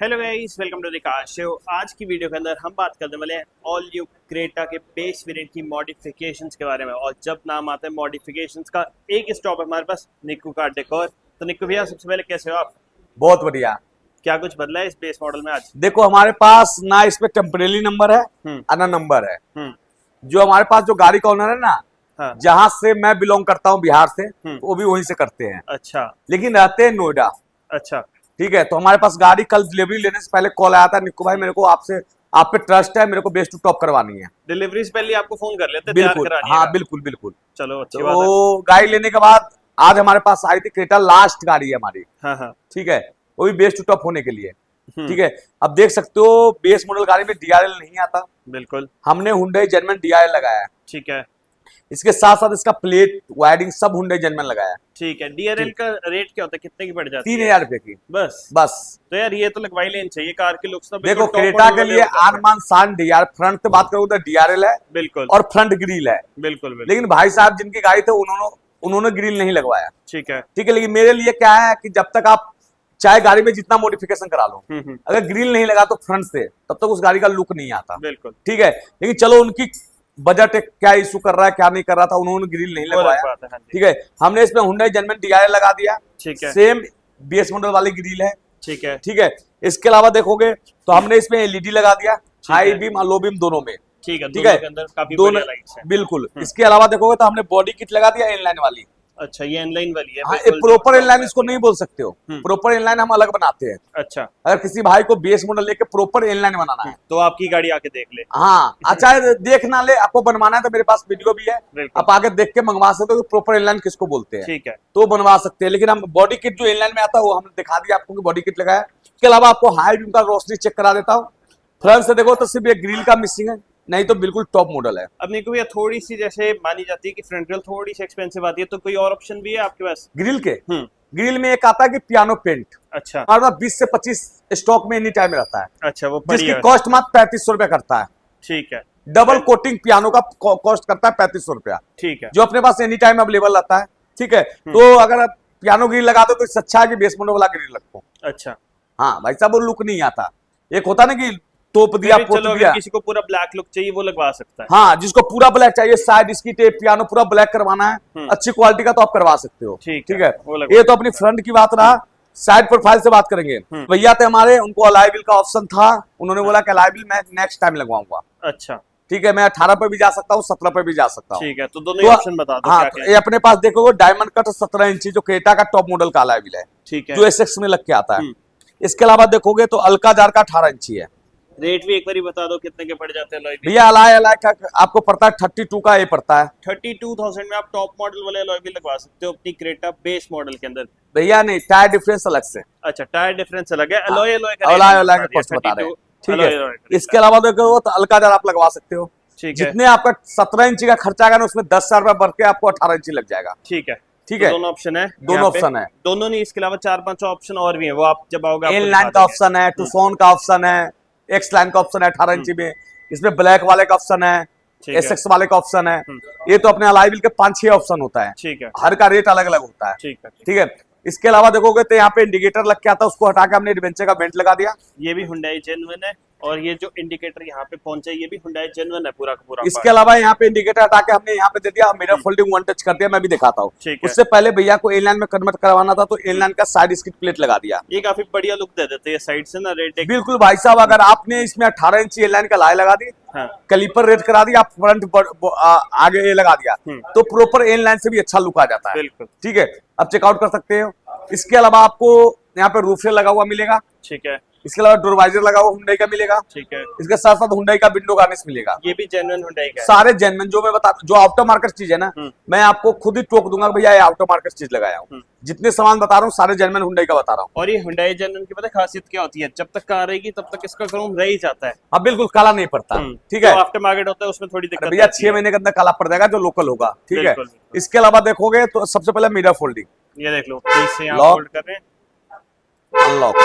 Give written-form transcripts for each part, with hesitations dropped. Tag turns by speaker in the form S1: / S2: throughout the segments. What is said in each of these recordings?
S1: Hello guys, welcome to the car show. आज की video के अंदर हम बात करने वाले हैं ऑल न्यू क्रेटा के बेस वेरिएंट की मॉडिफिकेशंस के बारे में। और जब नाम आता है मॉडिफिकेशंस का, एक स्टॉप है हमारे पास निक्कू कार डेकोर। तो निक्कू भैया, सबसे पहले कैसे हो आप?
S2: बहुत बढ़िया।
S1: क्या कुछ बदला है इस बेस मॉडल में आज?
S2: देखो, हमारे पास ना इस पे टेम्परेरी नंबर है ना नंबर है। जो हमारे पास जो गाड़ी का ओनर है ना,
S1: हाँ।
S2: जहां से मैं बिलोंग करता हूँ बिहार से, तो वो भी वहीं से करते हैं।
S1: अच्छा
S2: लेकिन रहते हैं नोएडा।
S1: अच्छा।
S2: ठीक है, तो हमारे पास गाड़ी कल डिलीवरी लेने से पहले कॉल आया था, निक्कू भाई मेरे को आप पे ट्रस्ट है, मेरे को बेस टू टॉप करवानी है।
S1: डिलीवरी से पहले आपको फोन कर लेते, तैयार
S2: बिल्कुल,
S1: करानी
S2: हाँ
S1: है।
S2: बिल्कुल बिल्कुल।
S1: चलो, अच्छी बात है।
S2: तो गाड़ी लेने के बाद आज हमारे पास आई थी क्रेटा, लास्ट गाड़ी है हमारी।
S1: हाँ हाँ।
S2: ठीक है, वो भी बेस टू टॉप होने के लिए। ठीक है, अब देख सकते हो बेस मॉडल गाड़ी में डीआरएल नहीं आता।
S1: बिल्कुल।
S2: हमने हुंडई जेन्युइन डीआरएल लगाया है।
S1: ठीक है
S2: इसके साथ साथ इसका प्लेट वायरिंग सब हुंडई जेन्युइन लगाया है।
S1: ठीक है। डीआरएल का रेट क्या होता है, कितने की पड़ जाती है?
S2: 3000 रुपए की
S1: बस।
S2: बस।
S1: तो यार ये तो लगवाई लेनी चाहिए, कार के लुक्स तो
S2: देखो,
S1: बिल्कुल top
S2: क्रेटा
S1: model
S2: के
S1: वाले
S2: लिए
S1: हो जाते हैं।
S2: आन मान शान डीआर, फ्रंट से बात करूँ तो डीआरएल है
S1: बिल्कुल
S2: और फ्रंट ग्रिल है।
S1: बिल्कुल बिल्कुल।
S2: लेकिन भाई साहब जिनकी गाड़ी थे उन्होंने ग्रिल नहीं लगवाया।
S1: ठीक है।
S2: ठीक है, लेकिन मेरे लिए क्या है कि जब तक आप चाहे गाड़ी में जितना मॉडिफिकेशन करा लो, अगर ग्रिल नहीं लगा तो फ्रंट से, तब तक उस गाड़ी का लुक नहीं आता।
S1: बिल्कुल।
S2: ठीक है, लेकिन चलो उनकी बजट क्या इशू कर रहा है क्या नहीं कर रहा था, उन्होंने ग्रिल नहीं लगवाया। ठीक है, हमने इसमें हुंडई जेन्युइन डीआरएल लगा दिया।
S1: ठीक है।
S2: सेम बीएस मॉडल वाली ग्रिल है।
S1: ठीक है।
S2: ठीक है, इसके अलावा देखोगे तो हमने इसमें एलईडी लगा दिया, हाई बीम और लो बीम दोनों में।
S1: ठीक है।
S2: ठीक है,
S1: के अंदर काफी
S2: दोनों
S1: बढ़िया लाइट्स हैं।
S2: बिल्कुल। इसके अलावा देखोगे तो हमने बॉडी किट लगा दिया इनलाइन वाली।
S1: अच्छा, ये इनलाइन वाली है?
S2: हाँ,
S1: बिल्कुल
S2: प्रॉपर
S1: जो
S2: इनलाइन इसको नहीं बोल सकते हो। प्रॉपर इनलाइन हम अलग बनाते हैं।
S1: अच्छा,
S2: अगर किसी भाई को बेस मॉडल लेके प्रॉपर इनलाइन बनाना है
S1: तो आपकी गाड़ी आके देख ले।
S2: हाँ, अच्छा देख ना ले, आपको बनवाना है तो मेरे पास वीडियो भी है,
S1: बिल्कुल।
S2: आप आगे देख के मंगवा सकते हो कि प्रॉपर इनलाइन किसको बोलते हैं।
S1: ठीक है।
S2: तो बनवा सकते हैं। लेकिन हम बॉडी किट जो इनलाइन में आता है वो हमने दिखा दिया आपको कि बॉडी किट लगाया। इसके अलावा आपको हाई बीम का रोशनी चेक करा देता हूँ। फ्रंट से देखो तो सिर्फ ये ग्रिल का मिसिंग है, नहीं तो बिल्कुल टॉप मॉडल है।
S1: अब मेरे को भैया थोड़ी सी जैसे मानी जाती है कि फ्रंट ग्रिल थोड़ी सी एक्सपेंसिव आती है, तो कोई और ऑप्शन भी है आपके पास?
S2: ग्रिल के ग्रिल में एक आता है कि पियानो पेंट।
S1: अच्छा।
S2: हमारे पास 20 से 25 स्टॉक में एनी टाइम रहता है।
S1: अच्छा, वो
S2: जिसकी कॉस्ट मात्र 3500 रुपया करता है।
S1: ठीक है।
S2: डबल कोटिंग पियानो का कॉस्ट करता है 3500 रुपया।
S1: ठीक है।
S2: जो अपने पास एनी टाइम अवेलेबल रहता है। ठीक है, तो अगर आप पियानो ग्रिल लगा दो तो इससे अच्छा है कि बेस मॉडल वाला ग्रिल रखो।
S1: अच्छा।
S2: हाँ भाई साहब, वो लुक नहीं आता। एक होता ना कि तोप दिया, पोत
S1: चलो,
S2: दिया।
S1: अगर किसी को पूरा ब्लैक लुक चाहिए वो लगवा सकता है।
S2: हाँ, जिसको पूरा ब्लैक चाहिए, साइड इसकी टेप पियानो पूरा ब्लैक करवाना है अच्छी क्वालिटी का, तो आप करवा सकते हो।
S1: ठीक
S2: है,
S1: ये
S2: तो अपनी फ्रंट की बात रहा। साइड प्रोफाइल से बात करेंगे। भैया थे हमारे, उनको अलॉय व्हील का ऑप्शन था, उन्होंने बोला कि अलॉय व्हील मैं नेक्स्ट टाइम लगवाऊंगा।
S1: अच्छा।
S2: ठीक है, मैं 18 पे भी जा सकता हूँ, 17 पे भी जा सकता हूँ।
S1: ठीक है, तो दोनों ही ऑप्शन बता दो।
S2: हाँ,
S1: क्या
S2: ये अपने पास देखोगे डायमंड कट 17 इंची जो क्रेटा का टॉप मॉडल का अलॉय व्हील है।
S1: ठीक है।
S2: जो एसएक्स में लग के आता है। इसके अलावा देखोगे तो अल्काजार का 18 इंची है।
S1: रेट भी एक बार बता दो कितने के पड़ जाते हैं?
S2: भैया अलॉय का आपको पड़ता है 32 का, ये पड़ता है
S1: 32,000 में आप टॉप मॉडल वाले अलॉय भी लगवा सकते हो अपनी क्रेटा बेस मॉडल के अंदर।
S2: भैया नहीं, टायर डिफरेंस अलग से।
S1: अच्छा, टायर डिफरेंस अलग है, अलॉय
S2: अलॉय का कॉस्ट बता रहे हैं। ठीक है, इसके अलावा देखो तो अल्काजार आप लगवा सकते हो। जितने आपका 17 इंची का खर्चा आएगा ना, उसमें 10,000 रुपया बढ़ के आपको 18 इंची लग जाएगा।
S1: ठीक है।
S2: ठीक है,
S1: दोनों ऑप्शन है।
S2: दोनों ऑप्शन है।
S1: दोनों नहीं, इसके अलावा 4-5 ऑप्शन और भी है, वो आप जब आओगे
S2: इनलाइन का ऑप्शन है, टूसॉन का ऑप्शन है, एक्स लाइन का ऑप्शन है 18 इंची में। इसमें ब्लैक वाले का ऑप्शन है, एसएक्स वाले का ऑप्शन है। ये तो अपने अलॉय व्हील के 5-6 ऑप्शन होता है।
S1: ठीक है।
S2: हर का रेट अलग अलग होता है। ठीक है, इसके अलावा देखोगे तो यहाँ पे इंडिकेटर लग के आता है, उसको हटा के हमने एडवेंचर का वेंट लगा दिया।
S1: ये भी हुंडई जेन्युइन है, और ये जो इंडिकेटर यहाँ पे पहुंचा ये भी हुंडई जेन्युइन है पूरा का पूरा।
S2: इसके अलावा यहाँ पे इंडिकेटर हटा के हमने यहाँ पे दे दिया, मिरर फोल्डिंग वन टच कर दिया, मैं भी दिखाता हूँ। उससे पहले भैया को इनलाइन में कन्वर्ट करवाना था, तो इनलाइन का साइड स्किड प्लेट लगा दिया।
S1: ये काफी बढ़िया लुक दे देते हैं साइड से ना। रेट
S2: बिल्कुल भाई साहब, अगर आपने इसमें 18 इंची इनलाइन का लाइन लगा दी, कलीपर रेड करा दिया, फ्रंट आगे ये लगा दिया, तो प्रॉपर इनलाइन से भी अच्छा लुक आ जाता है।
S1: बिल्कुल।
S2: ठीक है, अब चेकआउट कर सकते हो। इसके अलावा आपको यहाँ पे रूफ रेल लगा हुआ मिलेगा।
S1: ठीक है।
S2: इसके अलावा डोर वाइजर लगा हुआ हुंडई का मिलेगा।
S1: ठीक है।
S2: इसके साथ साथ हुंडई का विंडो गार्निश मिलेगा।
S1: ये भी जेन्युइन हुंडई का है।
S2: सारे जेन्युइन, जो मैं बता, जो आफ्टर मार्केट चीज है ना, मैं आपको खुद ही टोक दूंगा भैया ये आफ्टर मार्केट चीज लगाया हूँ। जितने सामान बता रहा हूँ सारे जेन्युइन हुंडई का बता रहा हूँ।
S1: और ये हुंडई जेन्युइन की पता है खासियत क्या होती है? जब तक कार रहेगी तब तक इसका क्रोम रह ही जाता है।
S2: हाँ बिल्कुल, काला नहीं पड़ता। ठीक है,
S1: आफ्टर मार्केट होता है उसमें थोड़ी दिक्कत
S2: भैया 6 महीने के अंदर काला पड़ जाएगा जो लोकल होगा। ठीक है, इसके अलावा देखोगे तो सबसे पहले मिरर फोल्डिंग,
S1: ये देख लो, इससे यहाँ फोल्ड कर रहे हैं,
S2: अनलॉक।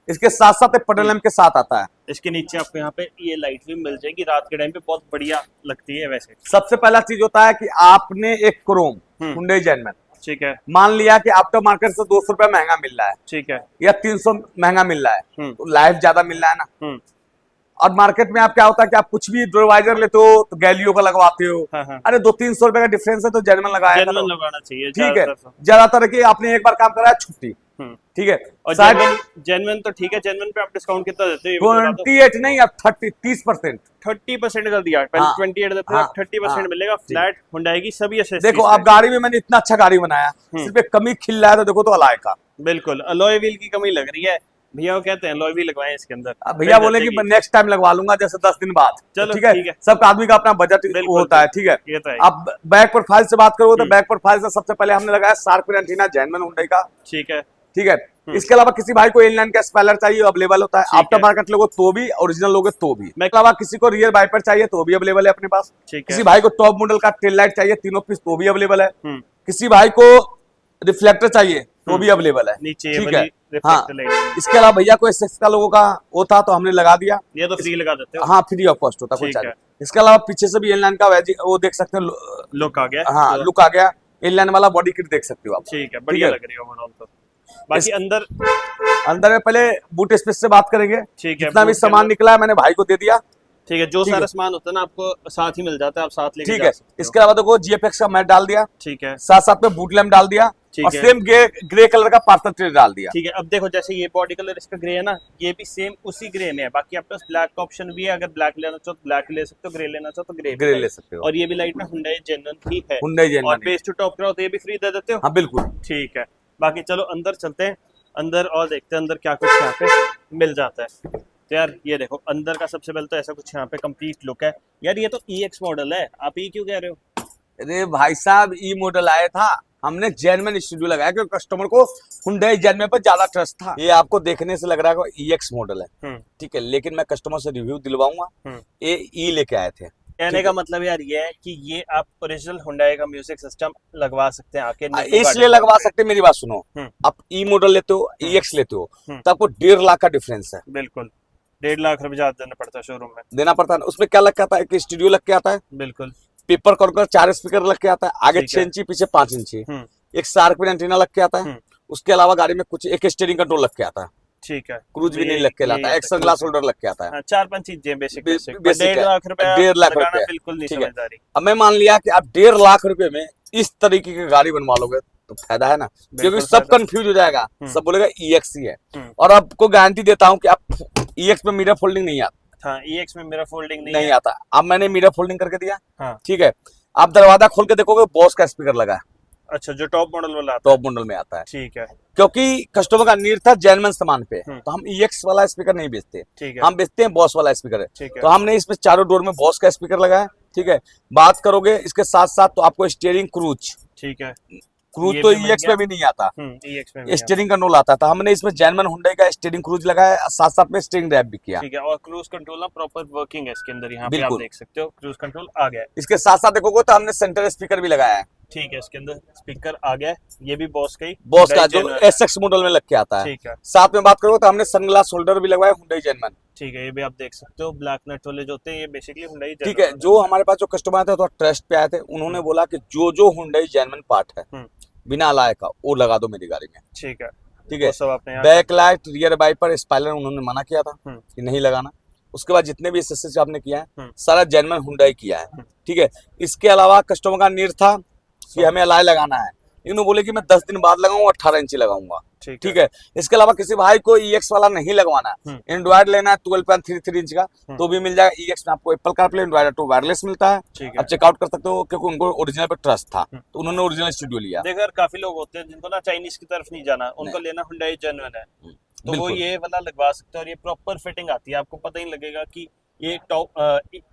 S2: इसके साथ साथ एक पेडल लैंप के साथ आता है।
S1: इसके नीचे आपको यहाँ पे ये लाइट भी मिल जाएगी, रात के टाइम पे बहुत बढ़िया लगती है। वैसे
S2: सबसे पहला चीज होता है कि आपने एक क्रोम हुंडई जेन्युइन
S1: ठीक है,
S2: मान लिया कि आफ्टर मार्केट से 200 रुपया महंगा मिल रहा है
S1: ठीक है।
S2: या 300 महंगा मिल रहा है, तो लाइफ ज्यादा मिल रहा है ना।
S1: हम्म,
S2: और मार्केट में आप क्या होता है कि आप कुछ भी ड्रोवाइजर लेते हो तो गैलियो का लगवाते हो।
S1: हाँ, हाँ।
S2: अरे 200-300 रुपए का डिफरेंस है तो जेन्युइन लगाया
S1: जेन्युइन
S2: करो।
S1: लगाना चाहिए
S2: ठीक है,
S1: ज्यादातर तो।
S2: ज्यादातर कि आपने एक बार काम कराया छुट्टी,
S1: हम्म।
S2: ठीक है।
S1: और
S2: शायद
S1: जेन्युइन तो ठीक है, जेन्युइन पे आप डिस्काउंट कितना देते हो ये भी बता दो।
S2: 28 नहीं, अब 30%।
S1: 30% कर दिया, पहले
S2: हाँ,
S1: 28 देते थे,
S2: हाँ,
S1: अब 30%
S2: हाँ,
S1: मिलेगा
S2: जी।
S1: फ्लैट हुंडई की सभी accessories
S2: देखो
S1: पे।
S2: आप गाड़ी में मैंने इतना अच्छा गाड़ी बनाया, सिर्फ एक कमी खिल रहा है तो देखो तो अलाय का।
S1: बिल्कुल अलॉय व्हील की कमी लग रही है भैया, वो कहते हैं अलॉय व्हील लगवाएं इसके अंदर।
S2: अब भैया
S1: फिर
S2: बोले कि
S1: जचेगी।
S2: मैं नेक्स्ट टाइम लगवा लूंगा जैसे 10 दिन बाद।
S1: चलो,
S2: ठीक है,
S1: ठीक है।
S2: सब आदमी का अपना बजट
S1: बिल्कुल,
S2: होता है। ठीक है,
S1: ये तो है।
S2: अब बैक प्रोफाइल से बात करोगे तो बैक प्रोफाइल से सबसे पहले हमने लगाया शार्क एंटीना जेन्युइन हुंडई का।
S1: ठीक है,
S2: ठीक है, इसके अलावा किसी भाई को इनलाइन का स्पॉइलर चाहिए अवेलेबल होता है,
S1: ठीक
S2: आफ्टर
S1: है।
S2: मार्केट लोगो तो भी, ओरिजिनल लोगे तो भी।
S1: मैं-
S2: इसके अलावा किसी को रियर वाइपर चाहिए तो भी अवेलेबल है अपने पास।
S1: ठीक है।
S2: किसी भाई को टॉप मॉडल का टेल लाइट चाहिए तीनों पीस तो भी अवेलेबल है।
S1: हम्म,
S2: किसी भाई को रिफ्लेक्टर चाहिए तो भी अवेलेबल है।
S1: नीचे ये
S2: ठीक
S1: वाली
S2: है, हाँ।
S1: reflector light।
S2: इसके अलावा भैया को एसएक्स का लोगों का वो था तो हमने लगा दिया।
S1: ये तो फ्री लगा देते हो।
S2: हाँ, फ्री ऑफ कॉस्ट होता, कोई
S1: ठीक
S2: चार्ज
S1: है।
S2: नहीं। इसके अलावा पीछे से भी इनलाइन का वो देख सकते हैं।
S1: लुक आ गया।
S2: हाँ,
S1: तो-
S2: लुक आ गया। इनलाइन वाला बॉडी किट देख सकते हो आप।
S1: ठीक है, बढ़िया
S2: है।
S1: लग रही है ओवरऑल तो। बाकी
S2: इस-
S1: अंदर
S2: अंदर में पहले बूट स्पेस से बात करेंगे।
S1: ठीक है,
S2: जितना भी
S1: बूट के
S2: सामान
S1: अंदर-
S2: निकला है मैंने भाई को दे दिया।
S1: ठीक है, जो
S2: ठीक
S1: सारा
S2: है।
S1: सामान होता है ना आपको साथ ही मिल जाता है, आप साथ लेके
S2: ठीक
S1: जा
S2: है,
S1: सकते हो।
S2: इसके अलावा देखो जीएफएक्स का मैट डाल दिया,
S1: ठीक है,
S2: साथ साथ में बूट लैम्प डाल दिया
S1: ठीक
S2: और
S1: है।
S2: सेम ग्रे कलर का पार्सल ट्रे डाल दिया।
S1: ठीक है। अब देखो जैसे ये बॉडी कलर इसका ग्रे है ना, ये भी सेम उसी ग्रे में है। बाकी आपके पास ब्लैक का ऑप्शन भी है, अगर ब्लैक लेना चाहो तो ब्लैक ले सकते हो, ग्रे लेना चाहो तो ग्रे
S2: ग्रे ले सकते हो।
S1: और ये भी लाइट में हुंडई जेन्युइन ही है।
S2: हुंडई
S1: और
S2: जेन्युइन।
S1: बेस टू टॉप कराओ तो ये भी फ्री दे देते हो।
S2: हाँ बिल्कुल।
S1: ठीक है, बाकी चलो अंदर चलते हैं, अंदर और देखते हैं अंदर क्या कुछ यहाँ पे मिल जाता है। तो यार ये देखो अंदर का सबसे पहले तो ऐसा कुछ यहाँ पे कंप्लीट लुक है। यार ये तो EX मॉडल है, आप ये क्यों कह रहे हो?
S2: अरे भाई साहब, ई मॉडल आया था, हमने जेन्युइन स्टूडियो लगाया क्योंकि कस्टमर को हुंडई जेन्युइन पर ज्यादा ट्रस्ट था। ये आपको देखने से लग रहा है कि EX मॉडल है, ठीक है, लेकिन मैं कस्टमर से रिव्यू दिलवाऊंगा। ये ई लेके आए थे।
S1: कहने का मतलब यार ये है कि ये आप ओरिजिनल हुंडई का म्यूजिक सिस्टम लगवा सकते हैं आके।
S2: इसलिए लगवा सकते हैं, मेरी बात सुनो।
S1: हम्म।
S2: आप ई मॉडल लेते हो, EX लेते हो
S1: हम्म।
S2: तो आपको 1.5 लाख का डिफरेंस है।
S1: बिल्कुल 1.5 लाख रुपए ज्यादा देना पड़ता है शोरूम में।
S2: देना पड़ता है। उसमें क्या लग के आता है? एक स्टूडियो लग के आता है,
S1: बिल्कुल।
S2: पेपर कॉर्नर 4 स्पीकर लग के आता है, आगे
S1: ठीक
S2: 6
S1: है।
S2: इंची पीछे 5 इंची,
S1: हम्म,
S2: एक शार्क एंटीना लग के आता है। उसके अलावा गाड़ी में कुछ एक स्टीयरिंग कंट्रोल लग के आता है,
S1: ठीक है।
S2: क्रूज भी नहीं लग के लाता है, एक्शन ग्लास होल्डर लग के आता है।
S1: 4-5 चीजें बेसिक
S2: बेसिक
S1: 1.5
S2: है।
S1: लाख रुपए
S2: 1.5 लाख
S1: लगाना
S2: रुपए,
S1: बिल्कुल नहीं
S2: ठीक है।
S1: समझदारी।
S2: अब मैं मान लिया कि आप 1.5 लाख रुपए में इस तरीके की गाड़ी बनवा लोगे तो फायदा है ना, क्योंकि सब
S1: फायदा।
S2: कंफ्यूज हो जाएगा, सब बोलेगा EX ही है।
S1: हम्म।
S2: और आपको गारंटी देता हूं कि आप EX में मिरर फोल्डिंग नहीं आता,
S1: हाँ EX में मेरा फोल्डिंग नहीं
S2: नहीं
S1: है।
S2: आता। अब मैंने मिरर फोल्डिंग करके दिया,
S1: हाँ,
S2: ठीक है। आप दरवाजा खोल के देखोगे बॉस का स्पीकर लगा है,
S1: अच्छा जो टॉप मॉडल वाला आता है।
S2: टॉप मॉडल में आता है।
S1: ठीक है,
S2: क्योंकि कस्टमर का नीड था जेन्युइन सामान पे,
S1: हम्म।
S2: तो हम EX वाला स्पीकर नहीं बेचते,
S1: ठीक है,
S2: हम बेचते हैं बॉस वाला स्पीकर है।
S1: ठीक है।
S2: तो हमने इसमें चारों डोर में बॉस का स्पीकर लगाया, ठीक है। बात करोगे इसके साथ साथ तो आपको स्टीयरिंग क्रूज
S1: ठीक है,
S2: क्रूज
S1: ये
S2: तो
S1: भी मिल
S2: EX
S1: गया।
S2: में भी नहीं आता,
S1: EX में भी है।
S2: स्टीयरिंग कंट्रोल आता था। हमने इसमें जेन्युइन हुंडई का स्टीयरिंग क्रूज लगाया, साथ साथ में स्टीयरिंग रैप भी किया।
S1: ठीक है, और क्रूज कंट्रोल ना प्रॉपर वर्किंग है इसके अंदर, यहाँ पे आप
S2: बिल्कुल।
S1: देख सकते हो क्रूज कंट्रोल आ गया है।
S2: इसके साथ साथ देखोगे तो हमने सेंटर स्पीकर भी लगाया है,
S1: ठीक है, इसके अंदर स्पीकर आ गया है, ये भी बॉस का ही
S2: बॉस का,
S1: Hyundai
S2: जो
S1: genuine है।
S2: SX मॉडल में लग के आता है।
S1: ठीक है,
S2: साथ में बात करोगे तो हमने सनग्लास होल्डर भी लगवाया हुंडई जेन्युइन,
S1: ठीक है, ये भी आप देख सकते हो ब्लैक नट वाले जो होते हैं ये बेसिकली हुंडई
S2: ठीक है। जो हमारे पास जो कस्टमर आए थे तो ट्रस्ट पे आए थे, उन्होंने बोला कि जो जो हुंडई जेन्युइन पार्ट है
S1: हम्म।
S2: बिना अलाय का वो लगा दो मेरी गाड़ी में,
S1: ठीक है,
S2: ठीक है।
S1: वो सब आपने यहाँ
S2: back light, rear wiper, spoiler उन्होंने मना किया था
S1: हम्म।
S2: कि नहीं लगाना। उसके बाद जितने भी एक्सेसरीज आपने किया है
S1: हम्म।
S2: सारा जेन्युइन हुंडई किया है,
S1: हम्म।
S2: ठीक है। इसके अलावा कस्टमर का नीड था कि हमें अलाय लगाना है, लेकिन वो बोले कि मैं 10 दिन बाद लगाऊंगा, 18 इंची लगाऊंगा, ठीक है। इसके अलावा किसी भाई को EX वाला नहीं लगवाना, एंड्रॉइड लेना है 12.33 इंच का तो भी मिल जाएगा। EX में आपको Apple CarPlay, Android auto wireless मिलता है,
S1: ठीक है।
S2: आप चेकआउट कर सकते हो, क्योंकि उनको ओरिजिनल पे ट्रस्ट था तो उन्होंने ओरिजिनल स्टूडियो लिया।
S1: देखो यार काफी लोग होते हैं जिनको ना चाइनीज की तरफ नहीं जाना, उनको लेना हुंडई जेन्युइन है, तो वो
S2: बिल्कुल।
S1: ये वाला लगवा सकते हैं और ये प्रॉपर फिटिंग आती है, आपको पता ही नहीं लगेगा कि ये टॉप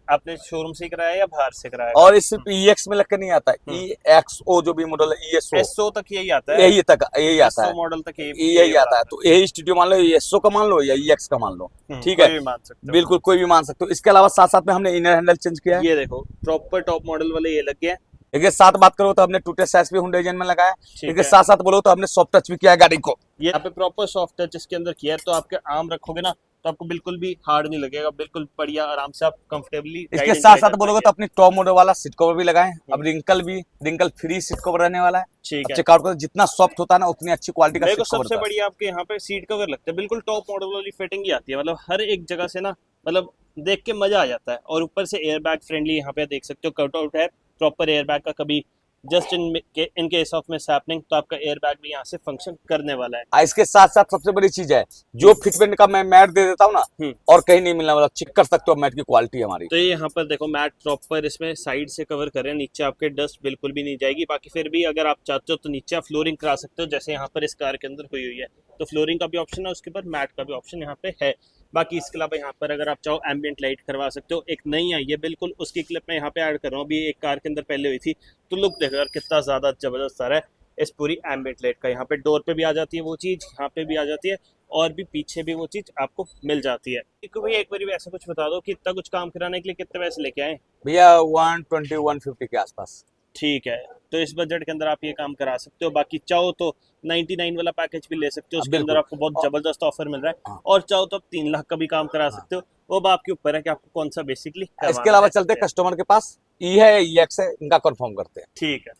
S1: आपने शोरूम से कराया या बाहर से कराया।
S2: और इस सिर्फ EX में लग के नहीं आता, EXO जो भी मॉडल है, ESO
S1: SO तक यही आता है,
S2: यही आता है,
S1: SO मॉडल तक
S2: यही आता है। तो यही स्टूडियो मान लो, ESO का मान लो या EX का मान लो, ठीक
S1: कोई
S2: है,
S1: भी मान सकते हो।
S2: बिल्कुल कोई भी मान सकते हो। इसके अलावा साथ साथ में हमने इनर हैंडल चेंज किया है।
S1: ये देखो प्रॉपर टॉप मॉडल वाले ये लग गए हैं।
S2: इसके साथ बात करो तो हमने टूटे साइज भी हुंडई जेन्युइन में लगाया।
S1: ठीक
S2: इसके
S1: है।
S2: साथ साथ बोलो तो हमने सॉफ्ट टच भी किया है गाड़ी को।
S1: ये यहाँ पे प्रॉपर सॉफ्ट टच इसके अंदर किया है, तो आपके आर्म रखोगे ना तो आपको बिल्कुल भी हार्ड नहीं लगेगा, बिल्कुल बढ़िया आराम से आप कंफर्टेबली
S2: इसके साथ साथ बोलोगे तो अपनी टॉप मॉडल वाला सीट कवर भी लगाएं। अब रिंकल फ्री सीट कवर रहने वाला है।
S1: ठीक
S2: अब
S1: है।
S2: चेकआउट करो, जितना सॉफ्ट होता है ना उतनी अच्छी क्वालिटी का
S1: मेरे को
S2: सीट कवर
S1: सबसे
S2: होता है।
S1: बढ़िया आपके यहाँ पे सीट कवर लगता है, बिल्कुल टॉप मॉडल वाली फिटिंग ही आती है, मतलब हर एक जगह से ना, मतलब देख के मजा आ जाता है। और ऊपर से एयर बैग फ्रेंडली यहाँ पे देख सकते हो, कटआउट है प्रॉपर एयर बैग का, कभी just in case of miss happening तो आपका एयर बैग भी यहाँ से फंक्शन करने वाला है।
S2: इसके साथ साथ सबसे बड़ी चीज है, जो फिटमेंट का मैं मैट दे देता हूँ ना, और कहीं नहीं मिलने वाला। चेक कर सकते हो मैट की क्वालिटी हमारी।
S1: तो ये यहाँ पर देखो मैट प्रॉपर इसमें साइड से कवर करें, नीचे आपके डस्ट बिल्कुल भी नहीं जाएगी। बाकी फिर भी अगर आप चाहते हो तो नीचे आप फ्लोरिंग करा सकते हो, जैसे यहाँ पर इस कार के अंदर हुई है। तो फ्लोरिंग का भी ऑप्शन है, उसके ऊपर मैट का भी ऑप्शन यहाँ पे है। बाकी इसके अलावा यहाँ पर अगर आप चाहो एम्बियंट लाइट करवा सकते हो, एक नई आई है बिल्कुल, उसकी क्लिप मैं यहाँ पे ऐड कर रहा हूँ। अभी एक कार के अंदर पहले हुई थी, तो लुक देखो यार कितना ज्यादा जबरदस्त आ रहा है इस पूरी एम्बियंट लाइट का। यहाँ पे डोर पे भी आ जाती है वो चीज, यहाँ पे भी आ जाती है, और भी पीछे भी वो चीज आपको मिल जाती है। भैया एक बार ऐसा कुछ बता दो कि इतना कुछ काम कराने के लिए कितने पैसे लेके आए?
S2: भैया 120-150 के आसपास।
S1: ठीक है, तो इस बजट के अंदर आप ये काम करा सकते हो। बाकी चाहो तो 99 वाला पैकेज भी ले सकते हो, उसके अंदर आपको बहुत जबरदस्त ऑफर मिल रहा है। और चाहो तो आप 3 लाख का भी काम करा सकते हो, वो अब आपके ऊपर है कि आपको कौन सा बेसिकली।
S2: इसके अलावा चलते हैं कस्टमर के पास, ई है EX है, इनका कंफर्म करते हैं।
S1: ठीक है,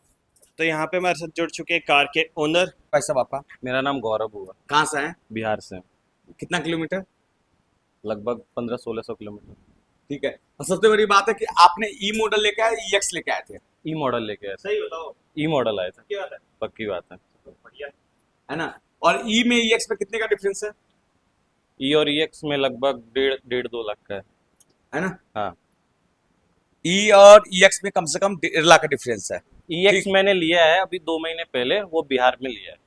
S1: तो यहाँ पे हमारे साथ जुड़ चुके हैं कार के ओनर।
S2: भाई साहब आपका?
S3: मेरा नाम गौरव हुआ,
S2: कहाँ से है?
S3: बिहार से।
S2: कितना किलोमीटर?
S3: लगभग 1500-1600 किलोमीटर।
S2: ठीक है। और सबसे बड़ी बात है कि आपने ई मॉडल लेके आए, EX लेके आए थे?
S3: ई मॉडल लेके आए थे।
S1: सही बताओ,
S3: ई मॉडल आया था।
S1: क्या बात है?
S3: पक्की बात है।
S1: बढ़िया
S2: है ना। और ई में EX में कितने का डिफरेंस है?
S3: ई और EX में लगभग 1.5-2 लाख का
S2: है ना।
S3: हाँ।
S2: ई और EX में कम से कम 1.5 लाख का डिफरेंस है।
S3: EX मैंने लिया है अभी 2 महीने पहले, वो बिहार में लिया है।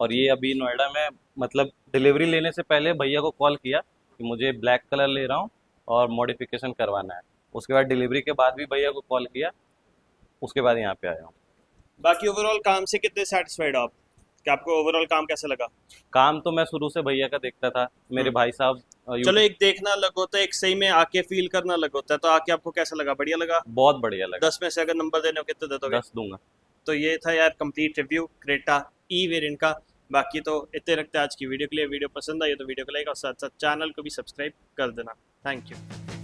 S3: और ये अभी नोएडा में, मतलब डिलीवरी लेने से पहले भैया को कॉल किया कि मुझे ब्लैक कलर ले रहा हूँ और मॉडिफिकेशन करवाना है। उसके बाद डिलीवरी के बाद भी भैया को कॉल किया, उसके बाद यहाँ पे आया हूँ।
S1: बाकी ओवरऑल काम से कितने सेटिस्फाइड आप, कि आपको ओवरऑल काम कैसा लगा?
S3: काम तो मैं शुरू से भैया का देखता था, मेरे भाई साहब
S1: चलो एक देखना अलग होता है, एक सही में आके फील करना अलग होता है। तो आके आपको कैसा लगा? बढ़िया लगा?
S3: बहुत बढ़िया लगा।
S1: 10 में से अगर नंबर देने हो कितने दे दोगे?
S3: 10 दूंगा।
S1: तो ये था यार कंप्लीट रिव्यू क्रेटा ई वेरिएंट का। बाकी तो इतने रखते हैं आज की वीडियो के लिए। वीडियो पसंद आई तो वीडियो को लाइक और साथ साथ चैनल को भी सब्सक्राइब कर देना। Thank you.